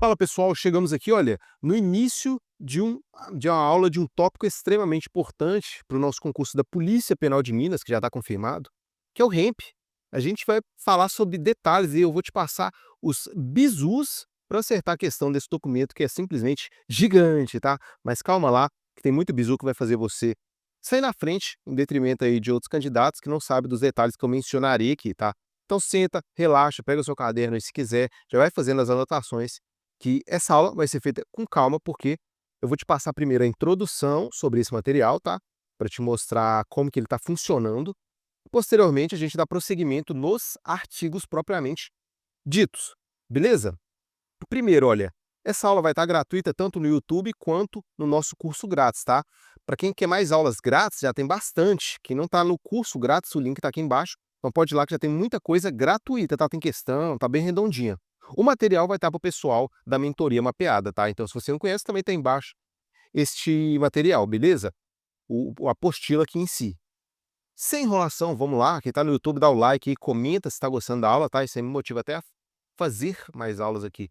Fala pessoal, chegamos aqui, olha, no início de uma aula de um tópico extremamente importante para o nosso concurso da Polícia Penal de Minas, que já está confirmado, que é o REMP. A gente vai falar sobre detalhes e eu vou te passar os bizus para acertar a questão desse documento que é simplesmente gigante, tá? Mas calma lá, que tem muito bizu que vai fazer você sair na frente, em detrimento aí de outros candidatos que não sabem dos detalhes que eu mencionarei aqui, tá? Então senta, relaxa, pega o seu caderno aí se quiser, já vai fazendo as anotações que essa aula vai ser feita com calma, porque eu vou te passar primeiro a introdução sobre esse material, tá? Para te mostrar como que ele está funcionando. Posteriormente, a gente dá prosseguimento nos artigos propriamente ditos, beleza? Primeiro, olha, essa aula vai estar gratuita tanto no YouTube quanto no nosso curso grátis, tá? Para quem quer mais aulas grátis, já tem bastante. Quem não está no curso grátis, o link está aqui embaixo. Então pode ir lá que já tem muita coisa gratuita, tá? Tem questão, tá bem redondinha. O material vai estar para o pessoal da mentoria mapeada, tá? Então se você não conhece, também está embaixo este material, beleza? A apostila aqui em si. Sem enrolação, vamos lá. Quem está no YouTube, dá o like e comenta se está gostando da aula, tá? Isso aí me motiva até a fazer mais aulas aqui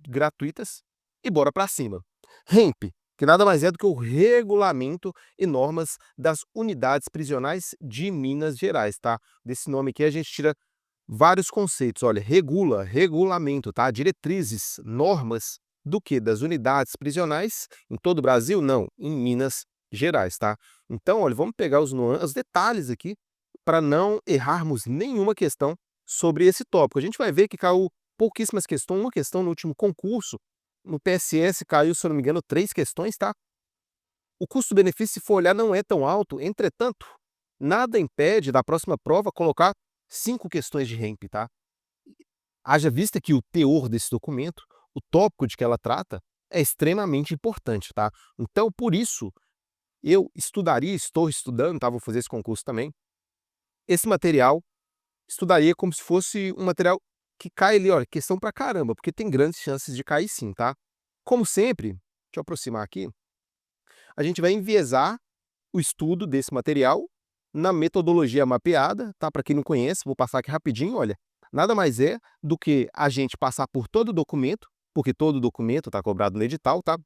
gratuitas e bora para cima. REMP, que nada mais é do que o regulamento e normas das unidades prisionais de Minas Gerais, tá? Desse nome aqui a gente tira vários conceitos, olha, regula, regulamento, tá? Diretrizes, normas do que? Das unidades prisionais em todo o Brasil? Não, em Minas Gerais, tá? Então, olha, vamos pegar os detalhes aqui para não errarmos nenhuma questão sobre esse tópico. A gente vai ver que caiu pouquíssimas questões, uma questão no último concurso, no PSS caiu, se eu não me engano, 3 questões, tá? O custo-benefício, se for olhar, não é tão alto, entretanto, nada impede da próxima prova colocar 5 questões de REMP, tá? Haja vista que o teor desse documento, o tópico de que ela trata, é extremamente importante, tá? Então, por isso, eu estudaria, estou estudando, tá? Vou fazer esse concurso também. Esse material, estudaria como se fosse um material que cai ali, olha, questão pra caramba, porque tem grandes chances de cair sim, tá? Como sempre, deixa eu aproximar aqui, a gente vai enviesar o estudo desse material na metodologia mapeada, tá? Para quem não conhece, vou passar aqui rapidinho, olha, nada mais é do que a gente passar por todo o documento, porque todo documento está cobrado no edital, tá?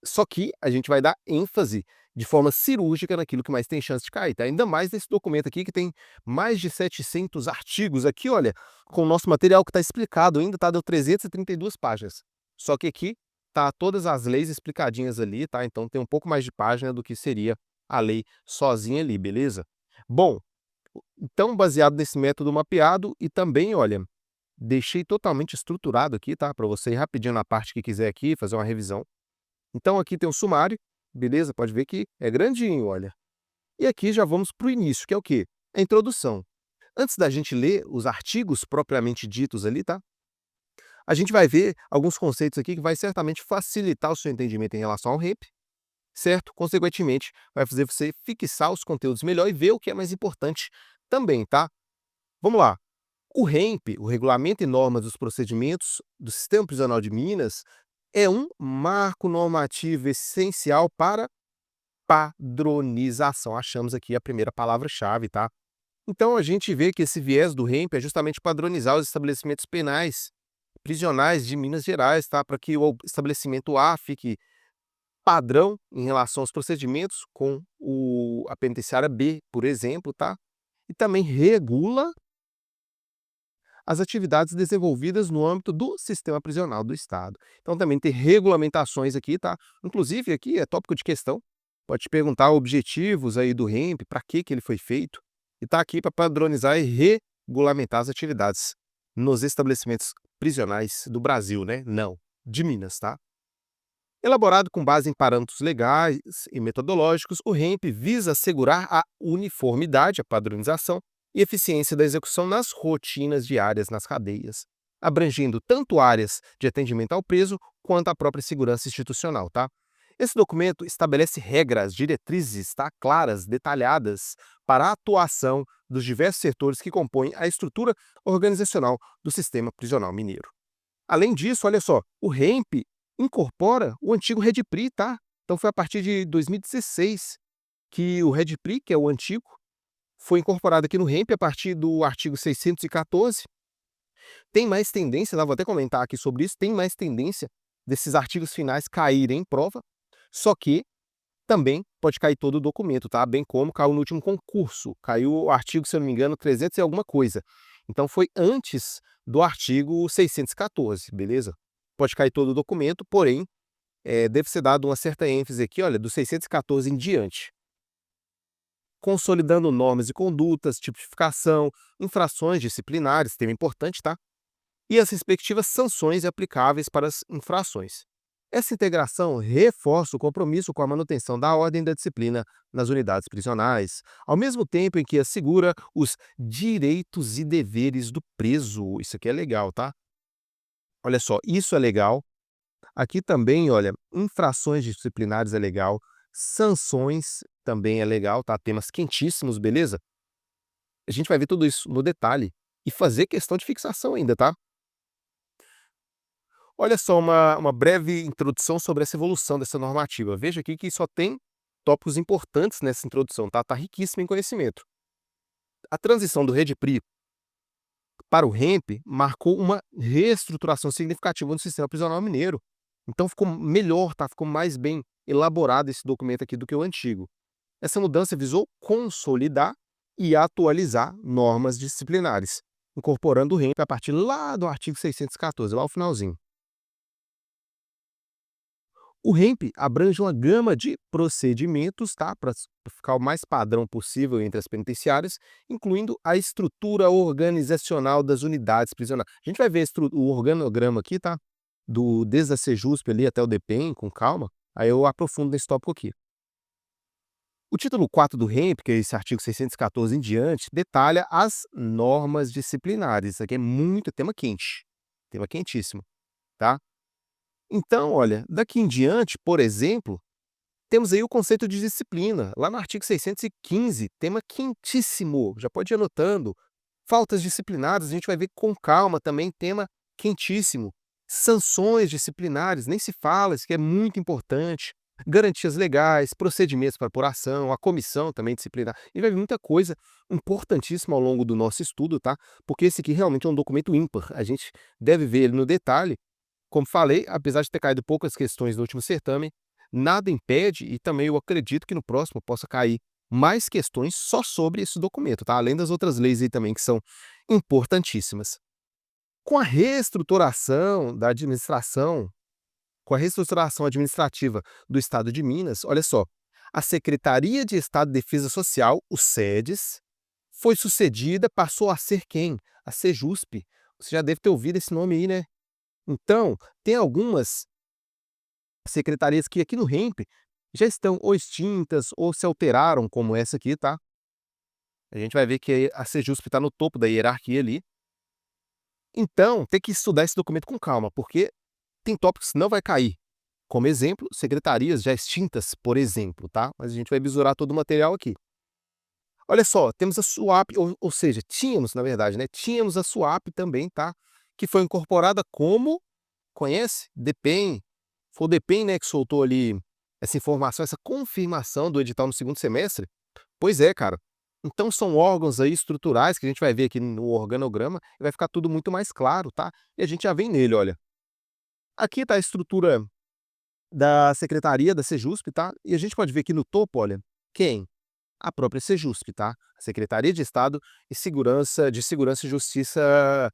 Só que a gente vai dar ênfase de forma cirúrgica naquilo que mais tem chance de cair, tá? Ainda mais nesse documento aqui que tem mais de 700 artigos aqui, olha, com o nosso material que está explicado ainda, tá? Deu 332 páginas. Só que aqui tá todas as leis explicadinhas ali, tá? Então tem um pouco mais de página do que seria a lei sozinha ali, beleza? Bom, então baseado nesse método mapeado e também, olha, deixei totalmente estruturado aqui, tá? Para você ir rapidinho na parte que quiser aqui, fazer uma revisão. Então aqui tem o sumário, beleza? Pode ver que é grandinho, olha. E aqui já vamos para o início, que é o quê? A introdução. Antes da gente ler os artigos propriamente ditos ali, tá? A gente vai ver alguns conceitos aqui que vai certamente facilitar o seu entendimento em relação ao REP, certo? Consequentemente, vai fazer você fixar os conteúdos melhor e ver o que é mais importante também, tá? Vamos lá. O REMP, o Regulamento e Normas dos Procedimentos do Sistema Prisional de Minas, é um marco normativo essencial para padronização. Achamos aqui a primeira palavra-chave, tá? Então a gente vê que esse viés do REMP é justamente padronizar os estabelecimentos penais prisionais de Minas Gerais, tá? Para que o estabelecimento A fique padrão em relação aos procedimentos com a penitenciária B, por exemplo, tá? E também regula as atividades desenvolvidas no âmbito do sistema prisional do Estado. Então também tem regulamentações aqui, tá? Inclusive aqui é tópico de questão, pode te perguntar objetivos aí do REMP, para que ele foi feito, e tá aqui para padronizar e regulamentar as atividades nos estabelecimentos prisionais do Brasil, né? Não, de Minas, tá? Elaborado com base em parâmetros legais e metodológicos, o REMP visa assegurar a uniformidade, a padronização e eficiência da execução nas rotinas diárias nas cadeias, abrangendo tanto áreas de atendimento ao preso quanto a própria segurança institucional, tá? Esse documento estabelece regras, diretrizes, tá? Claras, detalhadas para a atuação dos diversos setores que compõem a estrutura organizacional do sistema prisional mineiro. Além disso, olha só, o REMP incorpora o antigo REDPRI, tá? Então foi a partir de 2016 que o REDPRI, que é o antigo, foi incorporado aqui no REMP a partir do artigo 614, Tem mais tendência, tá, vou até comentar aqui sobre isso, tem mais tendência desses artigos finais caírem em prova, só que também pode cair todo o documento, tá, bem como caiu no último concurso, caiu o artigo, se eu não me engano, 300 e alguma coisa. Então foi antes do artigo 614, beleza? Pode cair todo o documento, porém, deve ser dado uma certa ênfase aqui, olha, do 614 em diante. Consolidando normas e condutas, tipificação, infrações disciplinares, tema importante, tá? E as respectivas sanções aplicáveis para as infrações. Essa integração reforça o compromisso com a manutenção da ordem e da disciplina nas unidades prisionais, ao mesmo tempo em que assegura os direitos e deveres do preso. Isso aqui é legal, tá? Olha só, isso é legal. Aqui também, olha, infrações disciplinares é legal, sanções também é legal, tá? Temas quentíssimos, beleza? A gente vai ver tudo isso no detalhe e fazer questão de fixação ainda, tá? Olha só uma breve introdução sobre essa evolução dessa normativa. Veja aqui que só tem tópicos importantes nessa introdução, tá? Tá riquíssimo em conhecimento. A transição do REDPRI para o REMP marcou uma reestruturação significativa no sistema prisional mineiro. Então ficou melhor, tá? Ficou mais bem elaborado esse documento aqui do que o antigo. Essa mudança visou consolidar e atualizar normas disciplinares, incorporando o REMP a partir lá do artigo 614, lá o finalzinho. O REMP abrange uma gama de procedimentos, tá, para ficar o mais padrão possível entre as penitenciárias, incluindo a estrutura organizacional das unidades prisionais. A gente vai ver o organograma aqui, tá? Desde a Sejusp ali até o DPEM, com calma, aí eu aprofundo nesse tópico aqui. O título 4 do REMP, que é esse artigo 614 em diante, detalha as normas disciplinares. Isso aqui é muito tema quente, tema quentíssimo, tá? Então, olha, daqui em diante, por exemplo, temos aí o conceito de disciplina, lá no artigo 615, tema quentíssimo, já pode ir anotando. Faltas disciplinares, a gente vai ver com calma também, tema quentíssimo. Sanções disciplinares, nem se fala, isso que é muito importante. Garantias legais, procedimentos para apuração, a comissão também disciplinar. E vai vir muita coisa importantíssima ao longo do nosso estudo, tá? Porque esse aqui realmente é um documento ímpar. A gente deve ver ele no detalhe. Como falei, apesar de ter caído poucas questões no último certame, nada impede, e também eu acredito que no próximo possa cair mais questões só sobre esse documento, tá? Além das outras leis aí também que são importantíssimas. Com a reestruturação da administração, com a reestruturação administrativa do Estado de Minas, olha só, a Secretaria de Estado de Defesa Social, o SEDES, foi sucedida, passou a ser quem? A Sejusp. Você já deve ter ouvido esse nome aí, né? Então, tem algumas secretarias que aqui no REMP já estão ou extintas ou se alteraram, como essa aqui, tá? A gente vai ver que a Sejusp está no topo da hierarquia ali. Então, tem que estudar esse documento com calma, porque tem tópicos que não vai cair. Como exemplo, secretarias já extintas, por exemplo, tá? Mas a gente vai visurar todo o material aqui. Olha só, temos a SUAP, ou seja, tínhamos, na verdade, né? Tínhamos a SUAP também, tá? Que foi incorporada como, conhece? DPEM. Foi o DPEM, né, que soltou ali essa informação, essa confirmação do edital no segundo semestre. Pois é, cara. Então são órgãos aí estruturais que a gente vai ver aqui no organograma e vai ficar tudo muito mais claro, tá? E a gente já vem nele, olha. Aqui tá a estrutura da secretaria da Sejusp, tá? E a gente pode ver aqui no topo, olha, quem? A própria Sejusp, tá? A Secretaria de Estado e Segurança e Justiça,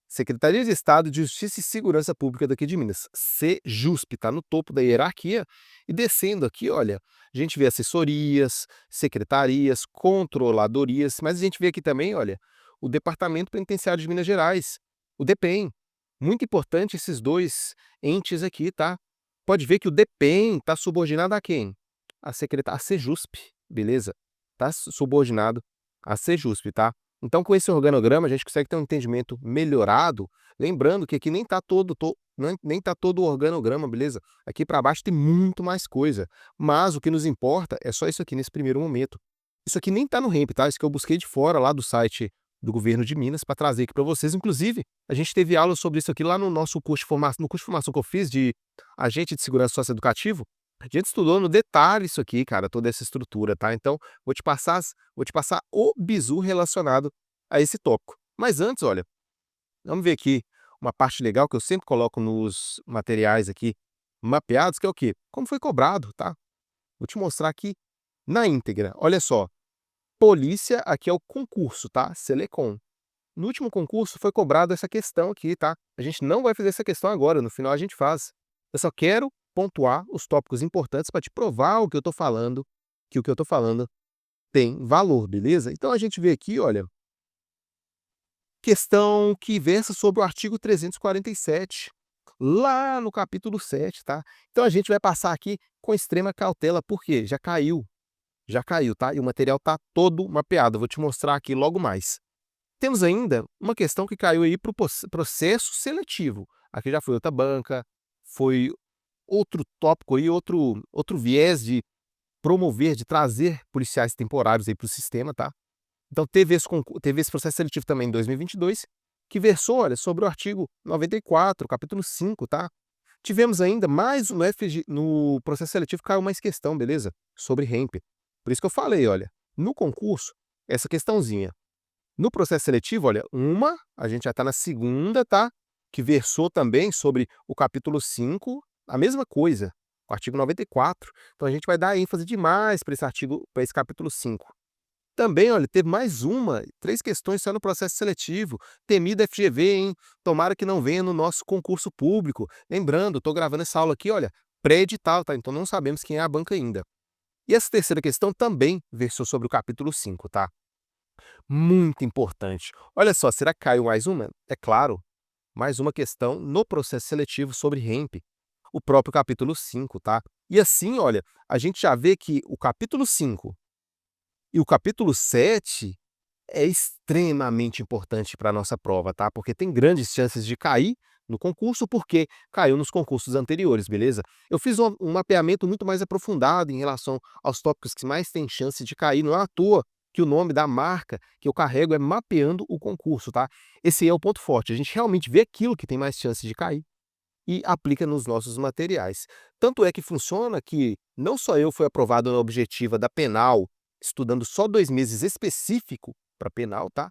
Secretaria de Estado de Justiça e Segurança Pública daqui de Minas, Sejusp, está no topo da hierarquia, e descendo aqui, olha, a gente vê assessorias, secretarias, controladorias, mas a gente vê aqui também, olha, o Departamento Penitenciário de Minas Gerais, o DEPEN. Muito importante esses dois entes aqui, tá? Pode ver que o DEPEN está subordinado a quem? A Sejusp, beleza? Está subordinado a Sejusp, tá? Então, com esse organograma, a gente consegue ter um entendimento melhorado, lembrando que aqui nem está nem tá todo o organograma, beleza? Aqui para baixo tem muito mais coisa, mas o que nos importa é só isso aqui nesse primeiro momento. Isso aqui nem está no REMP, tá? Isso que eu busquei de fora, lá do site do Governo de Minas, para trazer aqui para vocês. Inclusive, a gente teve aula sobre isso aqui lá no nosso curso de formação, no curso de formação que eu fiz de agente de segurança socioeducativo. A gente estudou no detalhe isso aqui, cara, toda essa estrutura, tá? Então, vou te passar o bizu relacionado a esse tópico. Mas antes, olha, Vamos ver aqui uma parte legal que eu sempre coloco nos materiais aqui mapeados, que é o quê? Como foi cobrado, tá? Vou te mostrar aqui na íntegra. Olha só, polícia, aqui é o concurso, tá? Selecom. No último concurso foi cobrado essa questão aqui, tá? A gente não vai fazer essa questão agora, no final a gente faz. Eu só quero pontuar os tópicos importantes para te provar o que eu estou falando, que o que eu estou falando tem valor, beleza? Então a gente vê aqui, olha, questão que versa sobre o artigo 347, lá no capítulo 7, tá? Então a gente vai passar aqui com extrema cautela, porque já caiu, tá? E o material tá todo mapeado, eu vou te mostrar aqui logo mais. Temos ainda uma questão que caiu aí para o processo seletivo. Aqui já foi outra banca, foi outro tópico aí, outro viés de promover, de trazer policiais temporários aí para o sistema, tá? Então teve esse processo seletivo também em 2022, que versou, olha, sobre o artigo 94, capítulo 5, tá? Tivemos ainda mais no no processo seletivo caiu mais questão, beleza? Sobre REMP. Por isso que eu falei, olha, no concurso, essa questãozinha. No processo seletivo, olha, a gente já está na segunda, tá? Que versou também sobre o capítulo 5, a mesma coisa, o artigo 94. Então a gente vai dar ênfase demais para esse artigo, para esse capítulo 5. Também, olha, teve mais 3 questões só no processo seletivo. Temida FGV, hein? Tomara que não venha no nosso concurso público. Lembrando, estou gravando essa aula aqui, olha, pré-edital, tá? Então não sabemos quem é a banca ainda. E essa terceira questão também versou sobre o capítulo 5, tá? Muito importante. Olha só, será que caiu mais uma? É claro, mais uma questão no processo seletivo sobre REMP, o próprio capítulo 5, tá? E assim, olha, a gente já vê que o capítulo 5 e o capítulo 7 é extremamente importante para a nossa prova, tá? Porque tem grandes chances de cair no concurso, porque caiu nos concursos anteriores, beleza? Eu fiz um mapeamento muito mais aprofundado em relação aos tópicos que mais têm chance de cair, não é à toa que o nome da marca que eu carrego é Mapeando o Concurso, tá? Esse é o ponto forte, a gente realmente vê aquilo que tem mais chance de cair e aplica nos nossos materiais. Tanto é que funciona que não só eu fui aprovado na objetiva da penal, estudando só 2 meses específico para penal, tá?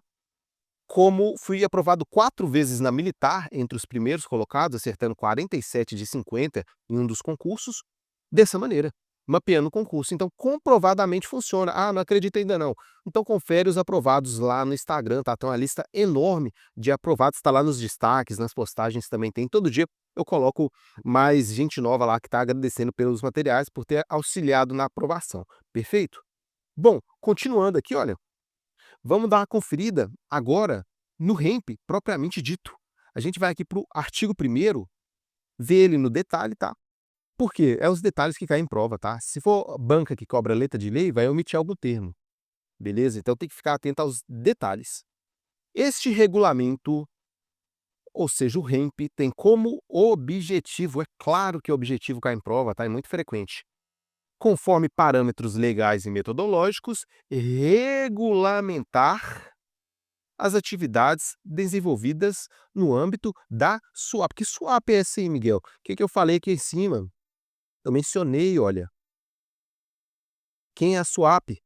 Como fui aprovado 4 vezes na militar, entre os primeiros colocados, acertando 47 de 50 em um dos concursos, dessa maneira, mapeando o concurso. Então, comprovadamente funciona. Ah, não acredito ainda não. Então, confere os aprovados lá no Instagram, tá? Tem uma lista enorme de aprovados, está lá nos destaques, nas postagens também tem. Todo dia eu coloco mais gente nova lá que está agradecendo pelos materiais, por ter auxiliado na aprovação. Perfeito? Bom, continuando aqui, olha, vamos dar uma conferida agora no REMP propriamente dito. A gente vai aqui para o artigo 1º, ver ele no detalhe, tá? Por quê? É os detalhes que caem em prova, tá? Se for banca que cobra letra de lei, vai omitir algum termo, beleza? Então tem que ficar atento aos detalhes. Este regulamento, ou seja, o REMP, tem como objetivo, é claro que o objetivo cai em prova, tá? É muito frequente. Conforme parâmetros legais e metodológicos, regulamentar as atividades desenvolvidas no âmbito da SUAP. Que SUAP é essa aí, Miguel? O que que eu falei aqui em cima? Eu mencionei, olha, quem é a SUAP?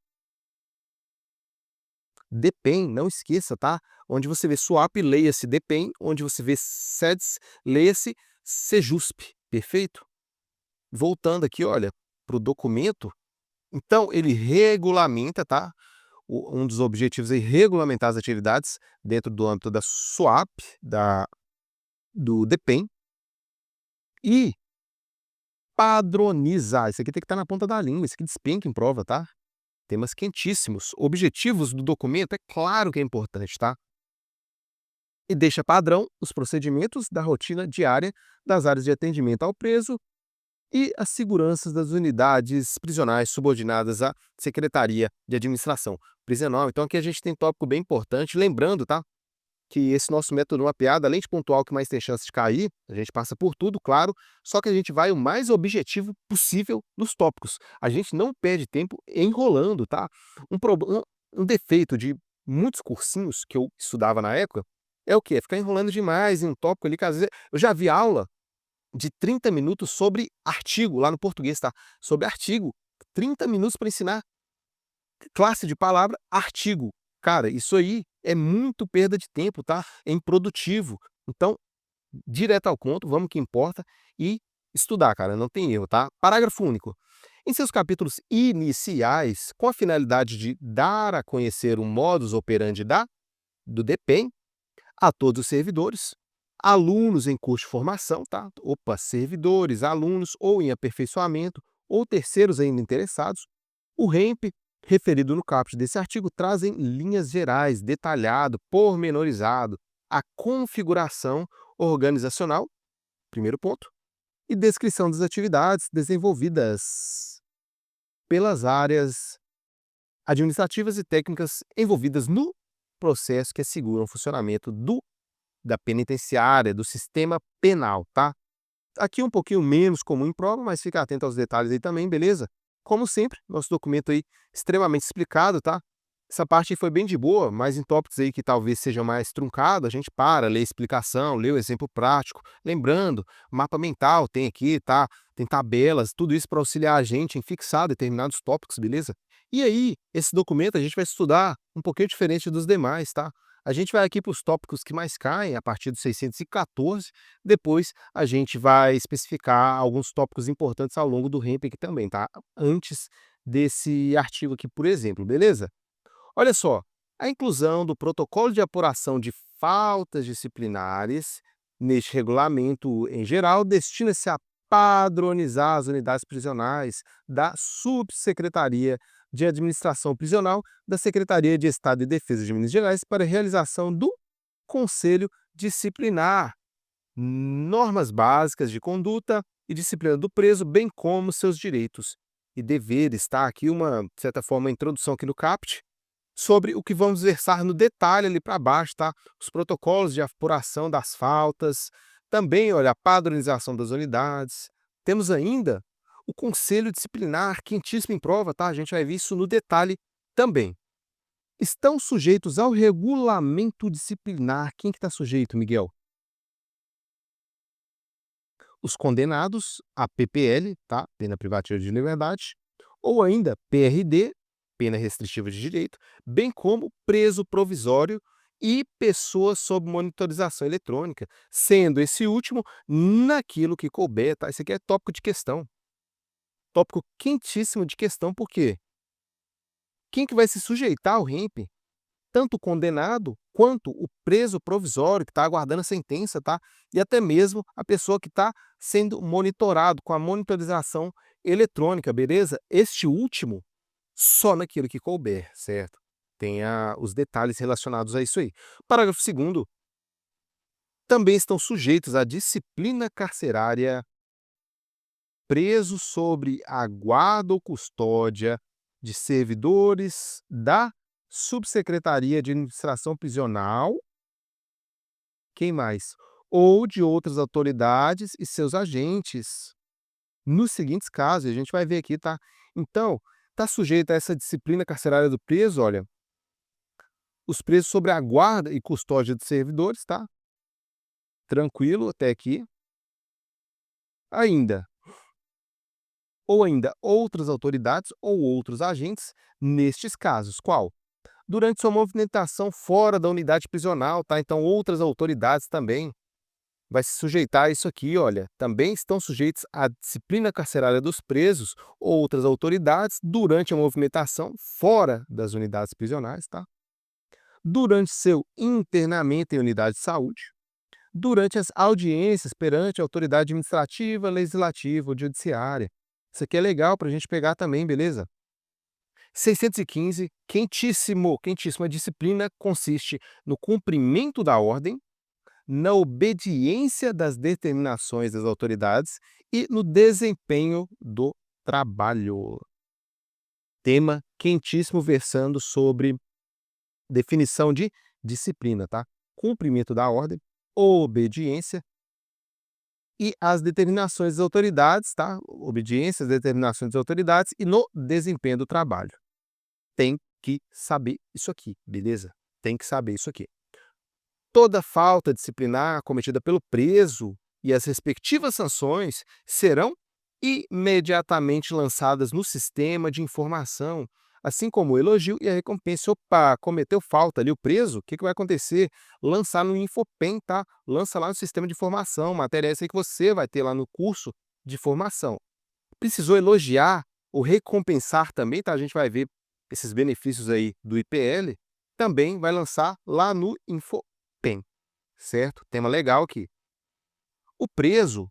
DEPEN, não esqueça, tá? Onde você vê SUAP, leia-se DEPEN, onde você vê SEDES, leia-se SEJUSP, perfeito? Voltando aqui, olha, para o documento, então ele regulamenta, tá? Um dos objetivos é regulamentar as atividades dentro do âmbito da SUAP, do DEPEN, e padronizar. Isso aqui tem que estar na ponta da língua, isso aqui despenca em prova, tá? Temas quentíssimos. Objetivos do documento, é claro que é importante, tá? E deixa padrão os procedimentos da rotina diária das áreas de atendimento ao preso e as seguranças das unidades prisionais subordinadas à Secretaria de Administração Prisional. Então aqui a gente tem um tópico bem importante, lembrando, tá? Que esse nosso método mapeado, além de pontuar o que mais tem chance de cair, a gente passa por tudo, claro, só que a gente vai o mais objetivo possível nos tópicos. A gente não perde tempo enrolando, tá? Um defeito de muitos cursinhos que eu estudava na época é o quê? É ficar enrolando demais em um tópico ali, que às vezes eu já vi aula de 30 minutos sobre artigo, lá no português, tá? Sobre artigo. 30 minutos para ensinar classe de palavra, artigo. Cara, isso aí é muito perda de tempo, tá? É improdutivo. Então, direto ao ponto, vamos que importa e estudar, cara, não tem erro, tá? Parágrafo único. Em seus capítulos iniciais, com a finalidade de dar a conhecer o modus operandi do DPEM a todos os servidores, alunos em curso de formação, tá? Opa, servidores, alunos ou em aperfeiçoamento ou terceiros ainda interessados, o REMP, referido no caput desse artigo, traz em linhas gerais, detalhado, pormenorizado, a configuração organizacional, primeiro ponto, e descrição das atividades desenvolvidas pelas áreas administrativas e técnicas envolvidas no processo que asseguram o funcionamento da penitenciária, do sistema penal, tá? Aqui um pouquinho menos comum em prova, mas fica atento aos detalhes aí também, beleza? Como sempre, nosso documento aí extremamente explicado, tá? Essa parte aí foi bem de boa, mas em tópicos aí que talvez seja mais truncado, a gente para, lê a explicação, lê o exemplo prático. Lembrando, mapa mental tem aqui, tá? Tem tabelas, tudo isso para auxiliar a gente em fixar determinados tópicos, beleza? E aí, esse documento a gente vai estudar um pouquinho diferente dos demais, tá? A gente vai aqui para os tópicos que mais caem, a partir do 614, depois a gente vai especificar alguns tópicos importantes ao longo do REMP aqui também, tá? Antes desse artigo aqui, por exemplo, beleza? Olha só, a inclusão do protocolo de apuração de faltas disciplinares neste regulamento, em geral, destina-se a padronizar as unidades prisionais da Subsecretaria de Administração Prisional da Secretaria de Estado e Defesa de Minas Gerais para a realização do Conselho Disciplinar, normas básicas de conduta e disciplina do preso, bem como seus direitos e deveres. Tá aqui uma, de certa forma, introdução aqui no CAPT, sobre o que vamos versar no detalhe ali para baixo, tá? Os protocolos de apuração das faltas, também, olha, a padronização das unidades. Temos ainda o conselho disciplinar, quentíssimo em prova, tá? A gente vai ver isso no detalhe também. Estão sujeitos ao regulamento disciplinar. Quem que está sujeito, Miguel? Os condenados a PPL, tá? Pena privativa de liberdade, ou ainda PRD, pena restritiva de direito, bem como preso provisório e pessoas sob monitorização eletrônica, sendo esse último naquilo que couber, tá? Esse aqui é tópico de questão. Tópico quentíssimo de questão, por quê? Quem que vai se sujeitar ao REMP? Tanto o condenado quanto o preso provisório que está aguardando a sentença, tá? E até mesmo a pessoa que está sendo monitorado com a monitorização eletrônica, beleza? Este último, só naquilo que couber, certo? Tem os detalhes relacionados a isso aí. Parágrafo 2º. Também estão sujeitos à disciplina carcerária presos sobre a guarda ou custódia de servidores da Subsecretaria de Administração Prisional, quem mais? Ou de outras autoridades e seus agentes. Nos seguintes casos, a gente vai ver aqui, tá? Então, está sujeito a essa disciplina carcerária do preso, olha, os presos sobre a guarda e custódia de servidores, tá? Tranquilo até aqui. Ainda, ou ainda outras autoridades ou outros agentes, nestes casos, qual? Durante sua movimentação fora da unidade prisional, tá? Então, outras autoridades também vai se sujeitar a isso aqui, olha. Também estão sujeitos à disciplina carcerária dos presos ou outras autoridades durante a movimentação fora das unidades prisionais, tá? Durante seu internamento em unidade de saúde, durante as audiências perante a autoridade administrativa, legislativa ou judiciária. Isso aqui é legal para a gente pegar também, beleza? 615, quentíssimo, quentíssima disciplina consiste no cumprimento da ordem, na obediência das determinações das autoridades e no desempenho do trabalho. Tema quentíssimo versando sobre definição de disciplina, tá? Cumprimento da ordem, obediência e as determinações das autoridades, tá? Obediência às determinações das autoridades e no desempenho do trabalho. Tem que saber isso aqui, beleza? Tem que saber isso aqui. Toda falta disciplinar cometida pelo preso e as respectivas sanções serão imediatamente lançadas no sistema de informação assim como o elogio e a recompensa. Opa, cometeu falta ali o preso, o que que vai acontecer? Lançar no Infopen, tá? Lança lá no sistema de informação, matéria essa aí que você vai ter lá no curso de formação. Precisou elogiar ou recompensar também, tá? A gente vai ver esses benefícios aí do IPL, também vai lançar lá no Infopen, certo? Tema legal aqui. O preso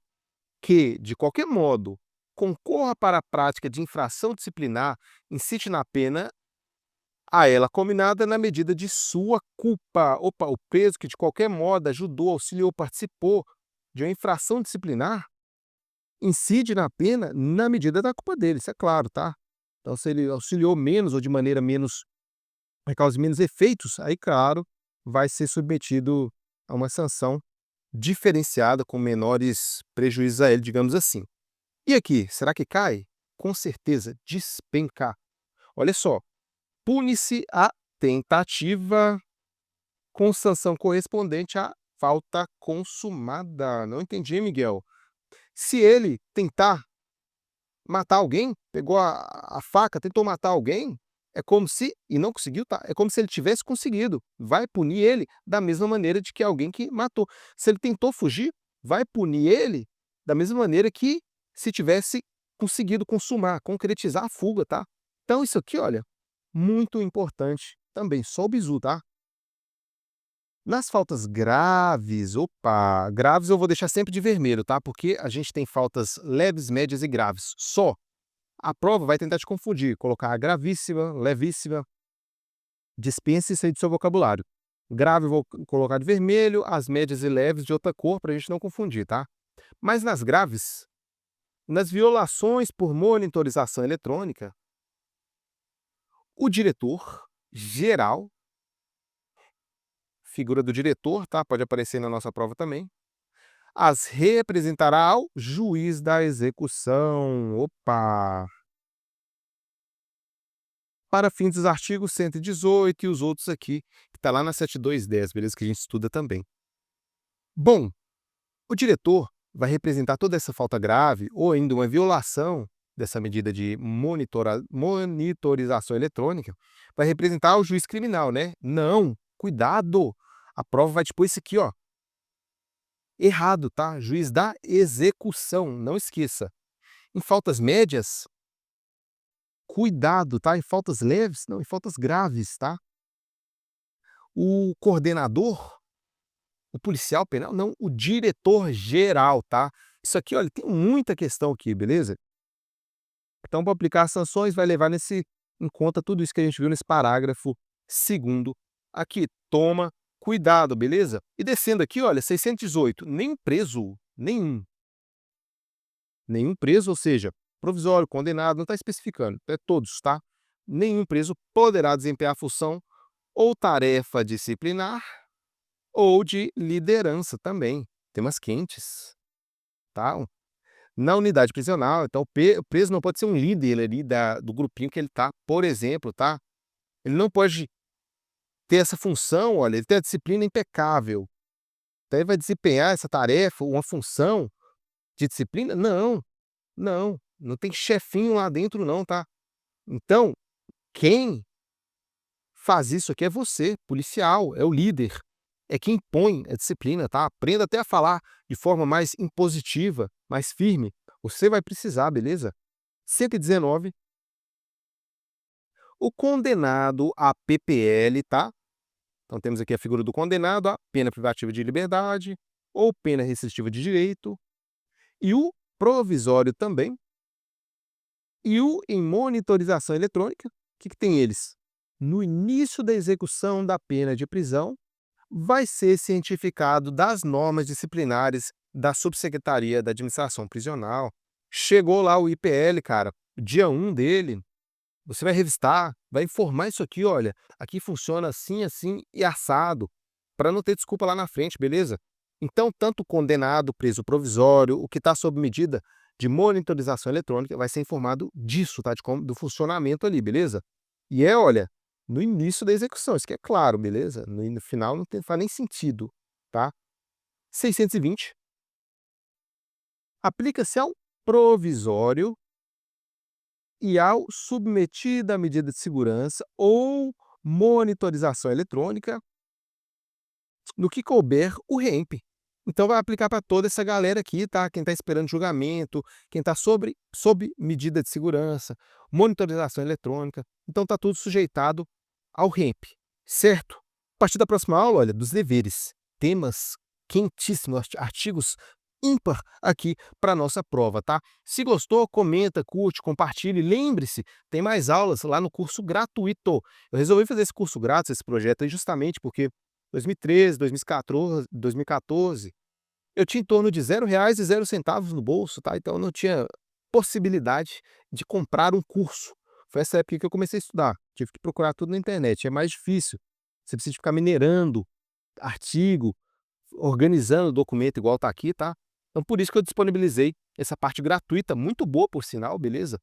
que, de qualquer modo, concorra para a prática de infração disciplinar, incide na pena a ela combinada na medida de sua culpa. Opa, o preso que de qualquer modo ajudou, auxiliou, participou de uma infração disciplinar, incide na pena na medida da culpa dele, isso é claro, tá? Então, se ele auxiliou menos ou de maneira menos, vai causar menos efeitos, aí, claro, vai ser submetido a uma sanção diferenciada com menores prejuízos a ele, digamos assim. E aqui, será que cai? Com certeza, despenca. Olha só, pune-se a tentativa com sanção correspondente à falta consumada. Não entendi, Miguel. Se ele tentar matar alguém, pegou a faca, tentou matar alguém, é como se, e não conseguiu, tá? É como se ele tivesse conseguido. Vai punir ele da mesma maneira de que alguém que matou. Se ele tentou fugir, vai punir ele da mesma maneira que se tivesse conseguido consumar, concretizar a fuga, tá? Então isso aqui, olha, muito importante também, só o bizu, tá? Nas faltas graves, opa, graves eu vou deixar sempre de vermelho, tá? Porque a gente tem faltas leves, médias e graves, só. A prova vai tentar te confundir, colocar gravíssima, levíssima, dispense isso aí do seu vocabulário. Grave eu vou colocar de vermelho, as médias e leves de outra cor, para a gente não confundir, tá? Mas nas graves, nas violações por monitorização eletrônica, o diretor geral, figura do diretor, tá? Pode aparecer na nossa prova também, as representará ao juiz da execução. Opa! Para fins dos artigos 118 e os outros aqui, que está lá na 7210, beleza? Que a gente estuda também. Bom, o diretor vai representar toda essa falta grave ou ainda uma violação dessa medida de monitorização eletrônica, vai representar o juiz criminal, né? Não, cuidado! A prova vai te pôr isso aqui, ó. Errado, tá? Juiz da execução, não esqueça. Em faltas médias, cuidado, tá? Em faltas leves, não, em faltas graves, tá? O coordenador, o policial penal, não, o diretor geral, tá? Isso aqui, olha, tem muita questão aqui, beleza? Então, para aplicar as sanções, vai levar em conta tudo isso que a gente viu nesse parágrafo segundo aqui. Toma cuidado, beleza? E descendo aqui, olha, 618, nenhum preso, nenhum preso, ou seja, provisório, condenado, não está especificando, é todos, tá? Nenhum preso poderá desempenhar a função ou tarefa disciplinar ou de liderança também, temas quentes, tá? Na unidade prisional, então o preso não pode ser um líder ali do grupinho que ele tá, por exemplo, tá? Ele não pode ter essa função, olha, ele tem a disciplina impecável, então ele vai desempenhar essa tarefa, uma função de disciplina? Não, não, não tem chefinho lá dentro não, tá? Então, quem faz isso aqui é você, policial, é o líder. É quem impõe a disciplina, tá? Aprenda até a falar de forma mais impositiva, mais firme. Você vai precisar, beleza? 119. O condenado a PPL, tá? Então temos aqui a figura do condenado a pena privativa de liberdade ou pena restritiva de direito. E o provisório também. E o em monitorização eletrônica, o que que tem eles? No início da execução da pena de prisão, vai ser cientificado das normas disciplinares da Subsecretaria da Administração Prisional. Chegou lá o IPL, cara, dia 1 dele, você vai revistar, vai informar isso aqui, olha, aqui funciona assim, assim e assado, para não ter desculpa lá na frente, beleza? Então, tanto o condenado, preso provisório, o que está sob medida de monitorização eletrônica, vai ser informado disso, tá? Do funcionamento ali, beleza? E olha, no início da execução, isso que é claro, beleza? No final não faz nem sentido, tá? 620. Aplica-se ao provisório e ao submetida à medida de segurança ou monitorização eletrônica, no que couber o REMP. Então vai aplicar para toda essa galera aqui, tá? Quem está esperando julgamento, quem está sob medida de segurança, monitorização eletrônica. Então está tudo sujeitado ao REMP, certo? A partir da próxima aula, olha, dos deveres, temas quentíssimos, artigos ímpar aqui para nossa prova, tá? Se gostou, comenta, curte, compartilhe. Lembre-se, tem mais aulas lá no curso gratuito. Eu resolvi fazer esse curso grátis, esse projeto aí, justamente porque 2013, 2014, eu tinha em torno de R$ 0,00 no bolso, tá? Então eu não tinha possibilidade de comprar um curso. Foi essa época que eu comecei a estudar. Tive que procurar tudo na internet, é mais difícil. Você precisa ficar minerando artigo, organizando documento igual tá aqui, tá? Então por isso que eu disponibilizei essa parte gratuita, muito boa por sinal, beleza?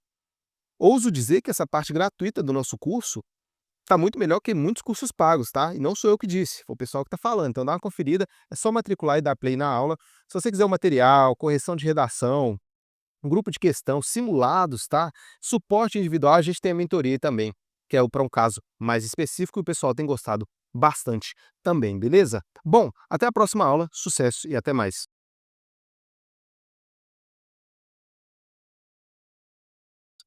Ouso dizer que essa parte gratuita do nosso curso tá muito melhor que muitos cursos pagos, tá? E não sou eu que disse, foi o pessoal que tá falando. Então dá uma conferida, é só matricular e dar play na aula. Se você quiser o material, correção de redação, um grupo de questão, simulados, tá? Suporte individual, a gente tem a mentoria também, que é para um caso mais específico e o pessoal tem gostado bastante também, beleza? Bom, até a próxima aula, sucesso e até mais.